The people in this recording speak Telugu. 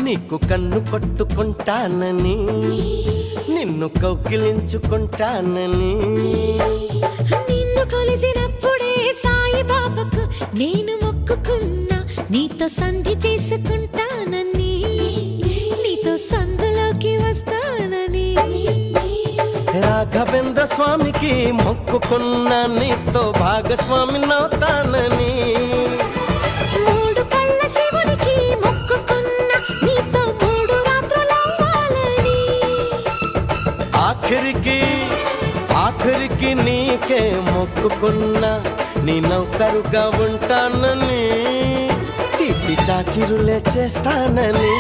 నీకు కన్ను కొట్టుకుంటానని, నిన్ను కౌగిలించుకుంటానని. నిన్ను కొలిసినప్పుడే సాయిబాబాకు నేను మొక్కుకున్నా, నీతో సంధి చేసుకుంటానని, నీతో సందులోకి వస్తానని. రాఘవేంద్ర స్వామికి మొక్కుకున్నా, నీతో భాగస్వామి నవుతానని. మూడు కళ్ళ శివునికి మొక్కుకున్నా, నీతో 3 రాత్రులవ్వాలని. ఆఖరికి నీకే మొక్కుకున్నా, నీ నౌకరుగా ఉంటానని, తీపి చాకిరులే చేస్తానని.